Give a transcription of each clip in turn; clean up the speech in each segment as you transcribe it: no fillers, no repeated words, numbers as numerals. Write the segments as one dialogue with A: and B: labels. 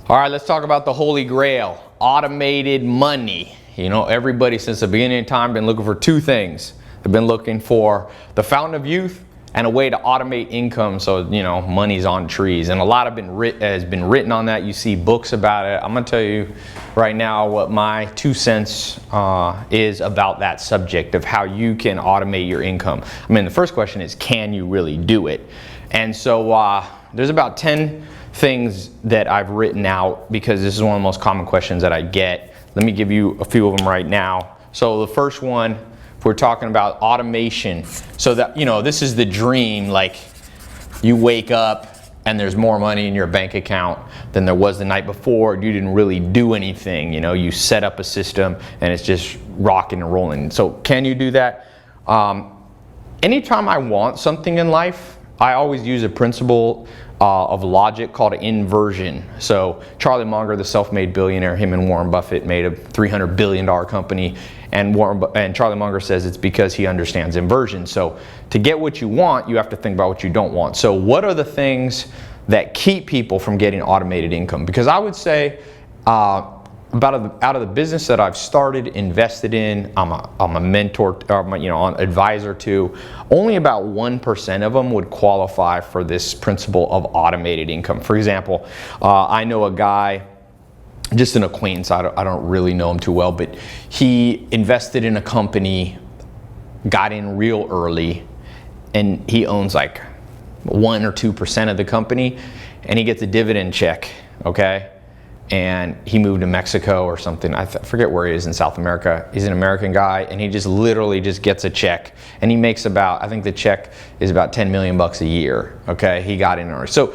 A: All right, let's talk about the Holy Grail, automated money. You know, everybody since the beginning of time been looking for two things. They've been looking for the fountain of youth and a way to automate income so, you know, money's on trees. And a lot has been written on that. You see books about it. I'm gonna tell you right now what my 2 cents is about that subject of how you can automate your income. I mean, the first question is, can you really do it? And so there's about 10 things that I've written out because this is one of the most common questions that I get. Let me give you a few of them right now. So the first one, if we're talking about automation, so that, you know, this is the dream, like you wake up and there's more money in your bank account than there was the night before. You didn't really do anything, you know, you set up a system and it's just rocking and rolling. So can you do that? Anytime I want something in life, I always use a principle of logic called inversion. So Charlie Munger, the self-made billionaire, him and Warren Buffett made a $300 billion company, and Charlie Munger says it's because he understands inversion. So to get what you want, you have to think about what you don't want. So what are the things that keep people from getting automated income? Because I would say out of the business that I've started, invested in, I'm a mentor, you know, an advisor to, only about 1% of them would qualify for this principle of automated income. For example, I know a guy, just an acquaintance, I don't really know him too well, but he invested in a company, got in real early, and he owns like 1 or 2% of the company, and he gets a dividend check, okay? And he moved to Mexico or something. I forget where he is in South America. He's an American guy, and he just literally just gets a check, and he makes about, I think the check is about 10 million bucks a year. Okay, he got in early. So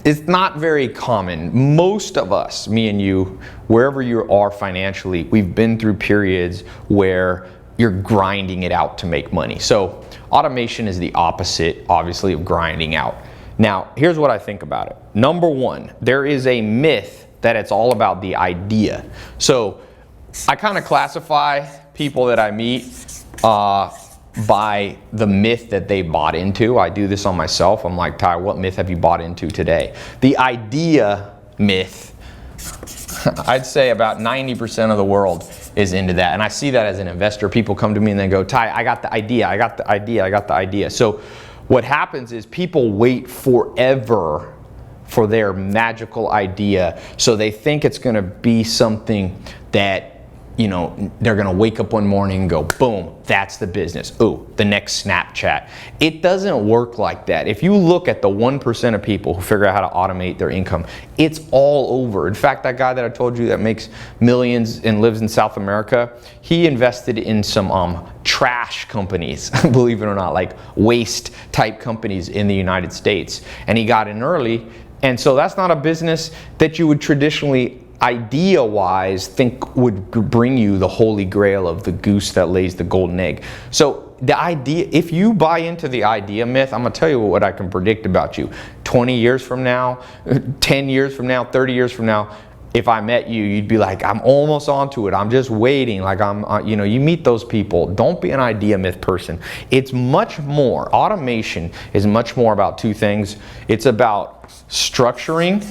A: it's not very common. Most of us, me and you, wherever you are financially, we've been through periods where you're grinding it out to make money. So automation is the opposite, obviously, of grinding out. Now, here's what I think about it. Number one, there is a myth that it's all about the idea. So I kind of classify people that I meet by the myth that they bought into. I do this on myself. I'm like, Ty, what myth have you bought into today? The idea myth, I'd say about 90% of the world is into that. And I see that as an investor. People come to me and they go, Ty, I got the idea, I got the idea, I got the idea. So what happens is people wait forever for their magical idea. So they think it's gonna be something that, you know, they're gonna wake up one morning and go, boom, that's the business. Ooh, the next Snapchat. It doesn't work like that. If you look at the 1% of people who figure out how to automate their income, it's all over. In fact, that guy that I told you that makes millions and lives in South America, he invested in some trash companies, believe it or not, like waste type companies in the United States. And he got in early. And so that's not a business that you would traditionally, idea-wise, think would bring you the holy grail of the goose that lays the golden egg. So the idea, if you buy into the idea myth, I'm gonna tell you what I can predict about you. 20 years from now, 10 years from now, 30 years from now, if I met you, you'd be like, I'm almost onto it. I'm just waiting. Like you know, you meet those people. Don't be an idea myth person. It's much more, automation is much more about two things. It's about structuring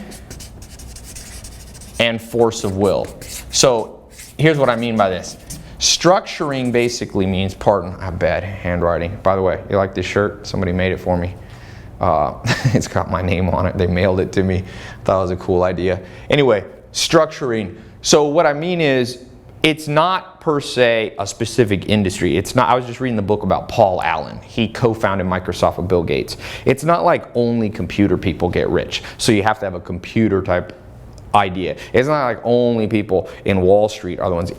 A: and force of will. So here's what I mean by this. Structuring basically means, pardon, I have bad handwriting. By the way, you like this shirt? Somebody made it for me. It's got my name on it. They mailed it to me. Thought it was a cool idea. Anyway, structuring. So what I mean is, it's not per se a specific industry. It's not, I was just reading the book about Paul Allen. He co-founded Microsoft with Bill Gates. It's not like only computer people get rich. So you have to have a computer type idea. It's not like only people in Wall Street are the ones.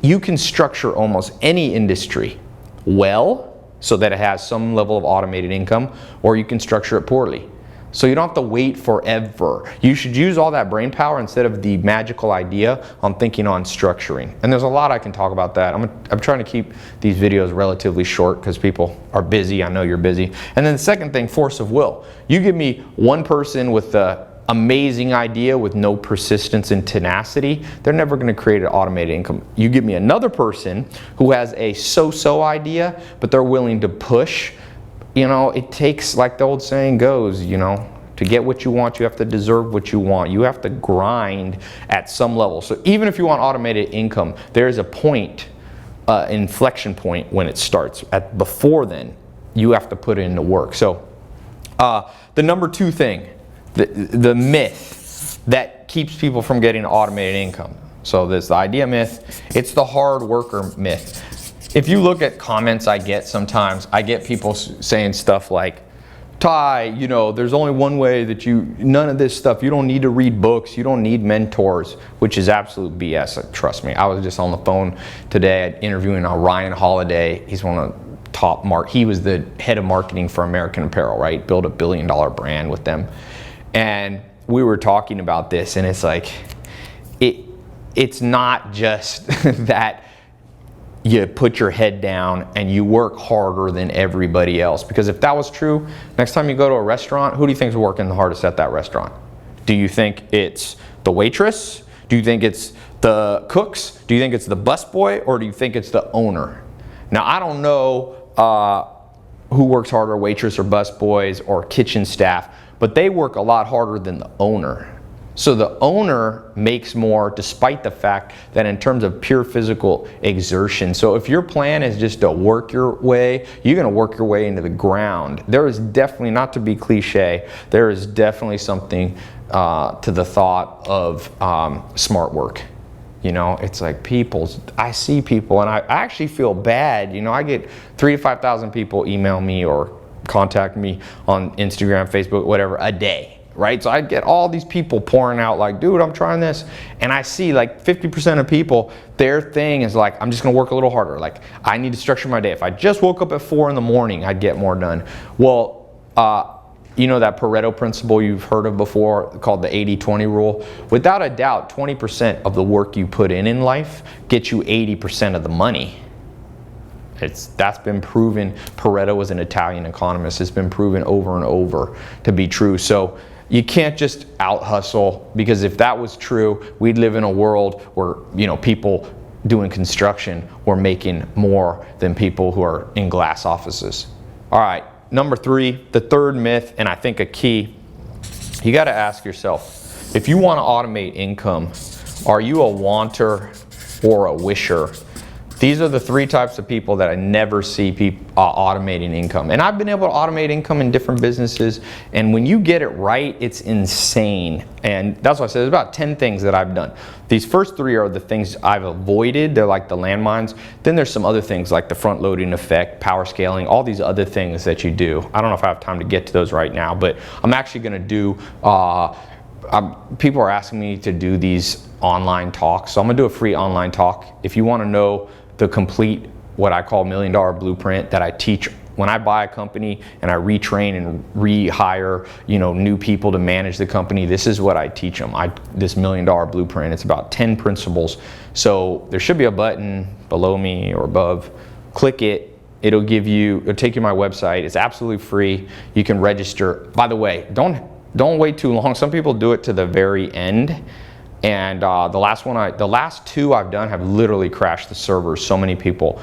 A: You can structure almost any industry well so that it has some level of automated income, or you can structure it poorly. So you don't have to wait forever. You should use all that brain power instead of the magical idea on thinking on structuring. And there's a lot I can talk about that. I'm trying to keep these videos relatively short because people are busy. I know you're busy. And then the second thing, force of will. You give me one person with the amazing idea with no persistence and tenacity, they're never going to create an automated income. You give me another person who has a so-so idea, but they're willing to push. You know, it takes, like the old saying goes, you know, To get what you want, you have to deserve what you want. You have to grind at some level. So even if you want automated income, there is a point, inflection point when it starts. Before then, you have to put in the work. So the number 2 thing, the myth that keeps people from getting automated income. So there's the idea myth, it's the hard worker myth. If you look at comments I get sometimes, I get people saying stuff like, Ty, you know, there's only one way that none of this stuff, you don't need to read books, you don't need mentors, which is absolute BS, trust me. I was just on the phone today interviewing Ryan Holiday. He's one of the top he was the head of marketing for American Apparel, right? Built a $1 billion brand with them. And we were talking about this, and it's like, it's not just that you put your head down and you work harder than everybody else. Because if that was true, next time you go to a restaurant, who do you think is working the hardest at that restaurant? Do you think it's the waitress? Do you think it's the cooks? Do you think it's the busboy? Or do you think it's the owner? Now, I don't know who works harder, waitress or busboys or kitchen staff, but they work a lot harder than the owner. So the owner makes more despite the fact that in terms of pure physical exertion. So if your plan is just to work your way, you're going to work your way into the ground. There is definitely, not to be cliche, there is definitely something to the thought of smart work. You know, it's like I see people and I actually feel bad. You know, I get 3,000 to 5,000 people email me or contact me on Instagram, Facebook, whatever, a day. Right? So I get all these people pouring out like, dude, I'm trying this. And I see like 50% of people, their thing is like, I'm just going to work a little harder. Like, I need to structure my day. If I just woke up at 4 in the morning, I'd get more done. Well, you know that Pareto principle you've heard of before called the 80-20 rule? Without a doubt, 20% of the work you put in life gets you 80% of the money. That's been proven. Pareto was an Italian economist. It's been proven over and over to be true. So you can't just out hustle, because if that was true, we'd live in a world where, you know, people doing construction were making more than people who are in glass offices. All right, number 3, the third myth, and I think a key, you got to ask yourself, if you want to automate income, are you a wanter or a wisher? These are the 3 types of people that I never see automating income. And I've been able to automate income in different businesses. And when you get it right, it's insane. And that's why I said there's about 10 things that I've done. These first 3 are the things I've avoided. They're like the landmines. Then there's some other things like the front loading effect, power scaling, all these other things that you do. I don't know if I have time to get to those right now, but I'm actually going to do, people are asking me to do these online talks. So I'm going to do a free online talk. If you want to know the complete, what I call $1 million blueprint that I teach when I buy a company and I retrain and rehire, you know, new people to manage the company, this is what I teach them. This $1 million blueprint, it's about 10 principles. So there should be a button below me or above. Click it. It'll take you to my website. It's absolutely free. You can register. By the way, don't wait too long. Some people do it to the very end. And the last 2 I've done have literally crashed the servers. So many people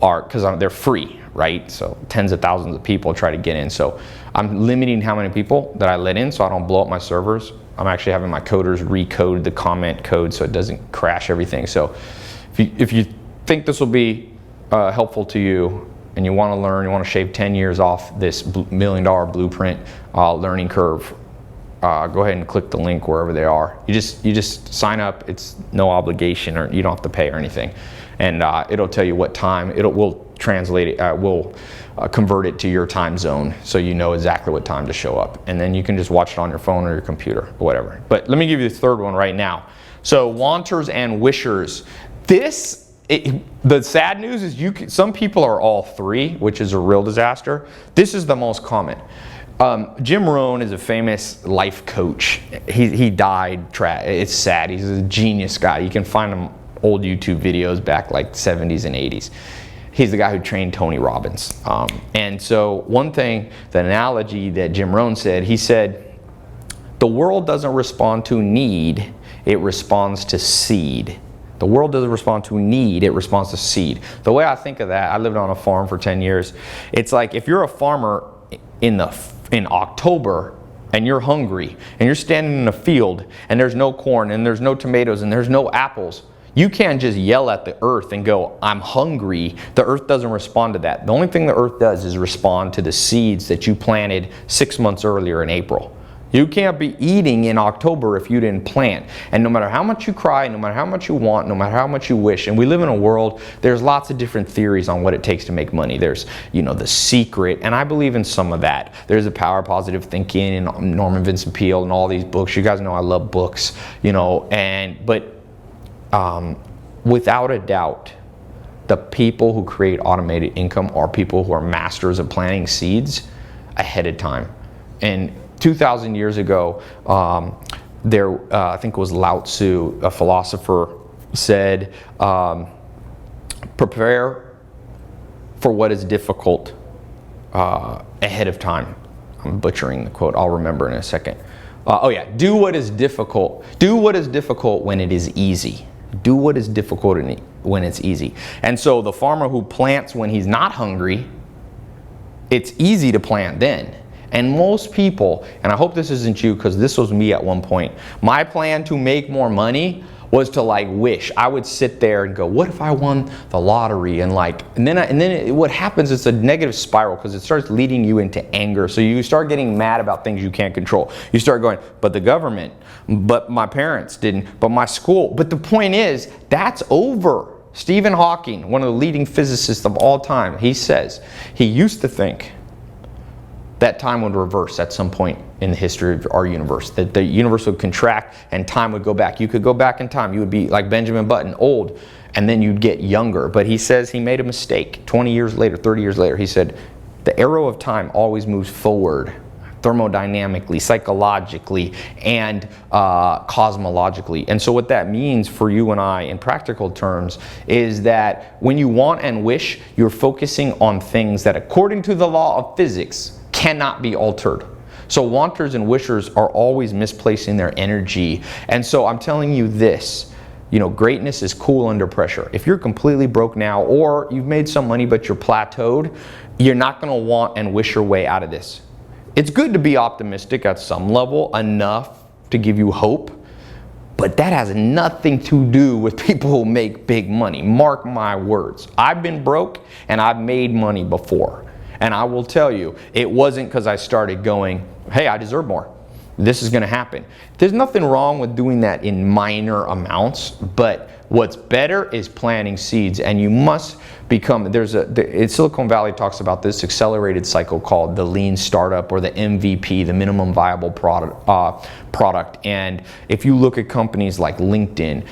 A: because they're free, right? So tens of thousands of people try to get in. So I'm limiting how many people that I let in so I don't blow up my servers. I'm actually having my coders recode the comment code so it doesn't crash everything. So if you think this will be helpful to you and you want to learn, you want to shave 10 years off this $1 million blueprint learning curve, go ahead and click the link wherever they are. You just sign up. It's no obligation, or you don't have to pay or anything. And it'll tell you what time. We'll translate it. We'll convert it to your time zone, so you know exactly what time to show up. And then you can just watch it on your phone or your computer or whatever. But let me give you the third one right now. So wanters and wishers. The sad news is some people are all 3, which is a real disaster. This is the most common. Jim Rohn is a famous life coach. He died. It's sad. He's a genius guy. You can find him old YouTube videos back like 70s and 80s. He's the guy who trained Tony Robbins. And so one thing, the analogy that Jim Rohn said, he said, the world doesn't respond to need, it responds to seed. The world doesn't respond to need, it responds to seed. The way I think of that, I lived on a farm for 10 years. It's like if you're a farmer in October, and you're hungry and you're standing in a field and there's no corn and there's no tomatoes and there's no apples, you can't just yell at the earth and go, I'm hungry. The earth doesn't respond to that. The only thing the earth does is respond to the seeds that you planted 6 months earlier in April. You can't be eating in October if you didn't plant. And no matter how much you cry, no matter how much you want, no matter how much you wish, and we live in a world, there's lots of different theories on what it takes to make money. There's, The Secret, and I believe in some of that. There's the Power of Positive Thinking and Norman Vincent Peale and all these books. You guys know I love books, but without a doubt, the people who create automated income are people who are masters of planting seeds ahead of time. And 2,000 years ago, I think it was Lao Tzu, a philosopher, said, prepare for what is difficult ahead of time. I'm butchering the quote. I'll remember in a second. Do what is difficult. Do what is difficult when it is easy. Do what is difficult when it's easy. And so the farmer who plants when he's not hungry, it's easy to plant then. And most people, and I hope this isn't you because this was me at one point, my plan to make more money was to wish. I would sit there and go, what if I won the lottery? And then what happens is a negative spiral because it starts leading you into anger. So you start getting mad about things you can't control. You start going, but the government, but my parents didn't, but my school. But the point is, that's over. Stephen Hawking, one of the leading physicists of all time, he says he used to think that time would reverse at some point in the history of our universe, that the universe would contract and time would go back. You could go back in time. You would be like Benjamin Button, old, and then you'd get younger. But he says he made a mistake. 20 years later, 30 years later, he said, the arrow of time always moves forward, thermodynamically, psychologically, and cosmologically. And so what that means for you and I in practical terms is that when you want and wish, you're focusing on things that according to the law of physics cannot be altered. So wanters and wishers are always misplacing their energy. And so I'm telling you this, greatness is cool under pressure. If you're completely broke now, or you've made some money but you're plateaued, you're not going to want and wish your way out of this. It's good to be optimistic at some level, enough to give you hope, but that has nothing to do with people who make big money. Mark my words. I've been broke and I've made money before. And I will tell you, it wasn't because I started going, hey, I deserve more. This is going to happen. There's nothing wrong with doing that in minor amounts, but what's better is planting seeds. And you must become, in Silicon Valley talks about this accelerated cycle called the lean startup, or the MVP, the minimum viable product. And if you look at companies like LinkedIn,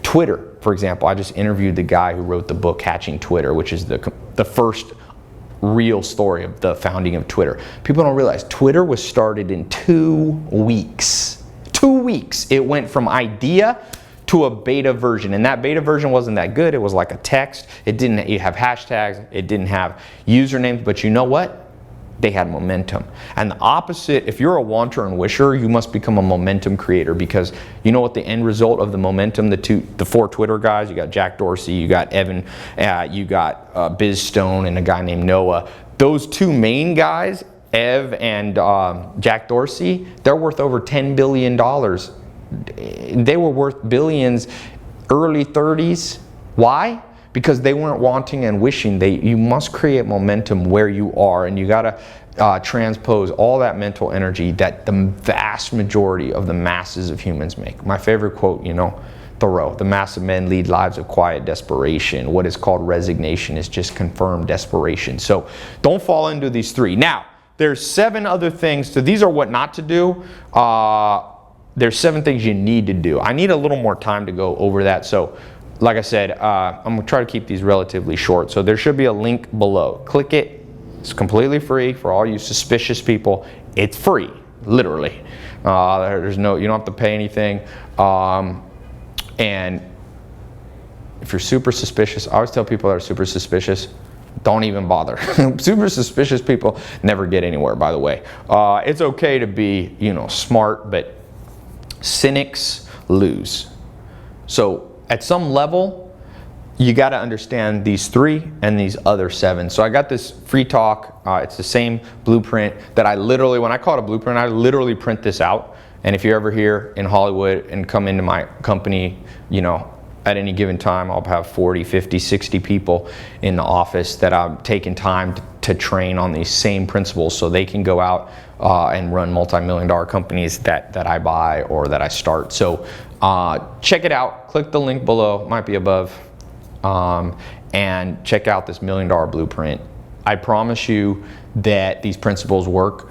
A: Twitter, for example, I just interviewed the guy who wrote the book Hatching Twitter, which is the first real story of the founding of Twitter. People don't realize Twitter was started in 2 weeks. 2 weeks. It went from idea to a beta version, and that beta version wasn't that good. It was like a text. It didn't have hashtags. It didn't have usernames, but you know what? They had momentum. And the opposite, if you're a wanter and wisher, you must become a momentum creator, because you know what the end result of the momentum, the 4 Twitter guys, you got Jack Dorsey, you got Evan, you got Biz Stone, and a guy named Noah. Those 2 main guys, Ev and Jack Dorsey, they're worth over $10 billion. They were worth billions early 30s. Why? Because they weren't wanting and wishing. You must create momentum where you are, and you gotta transpose all that mental energy that the vast majority of the masses of humans make. My favorite quote, Thoreau, the mass of men lead lives of quiet desperation. What is called resignation is just confirmed desperation. So don't fall into these 3. Now, there's 7 other things. So these are what not to do. There's 7 things you need to do. I need a little more time to go over that. So like I said, I'm going to try to keep these relatively short. So there should be a link below. Click it. It's completely free for all you suspicious people. It's free, literally. You don't have to pay anything. And if you're super suspicious, I always tell people that are super suspicious, don't even bother. Super suspicious people never get anywhere, by the way. It's okay to be, smart, but cynics lose. So at some level, you got to understand these 3 and these other 7. So I got this free talk. It's the same blueprint that I literally, when I call it a blueprint, I literally print this out. And if you're ever here in Hollywood and come into my company, you know, at any given time, I'll have 40, 50, 60 people in the office that I'm taking time to train on these same principles so they can go out and run multi-million-dollar companies that I buy or that I start. So check it out. Click the link below, might be above, and check out this $1 million blueprint. I promise you that these principles work.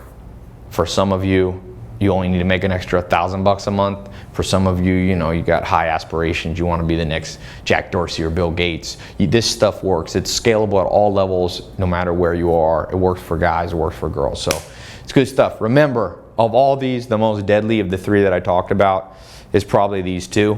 A: For some of you, you only need to make an extra $1,000 a month. For some of you, you know, you got high aspirations. You want to be the next Jack Dorsey or Bill Gates. This stuff works. It's scalable at all levels, no matter where you are. It works for guys, it works for girls. So it's good stuff. Remember, of all these, the most deadly of the 3 that I talked about is probably these 2,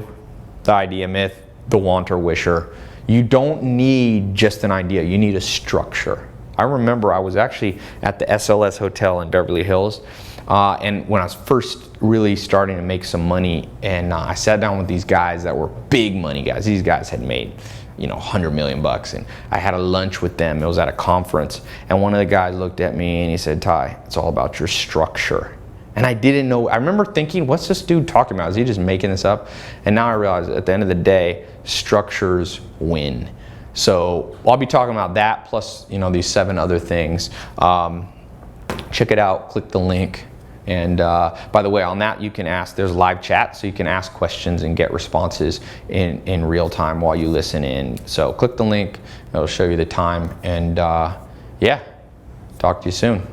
A: the idea myth, the wanter wisher. You don't need just an idea. You need a structure. I remember I was actually at the SLS Hotel in Beverly Hills. And when I was first really starting to make some money, and I sat down with these guys that were big money guys. These guys had made, you know, $100 million bucks, and I had a lunch with them. It was at a conference, and one of the guys looked at me and he said, "Ty, it's all about your structure." And I didn't know. I remember thinking, what's this dude talking about? Is he just making this up? And now I realize at the end of the day, structures win. So I'll be talking about that plus, you know, these 7 other things. Check it out. Click the link. And by the way, on that you can ask, there's live chat, so you can ask questions and get responses in real time while you listen in. So click the link, it'll show you the time, and yeah, talk to you soon.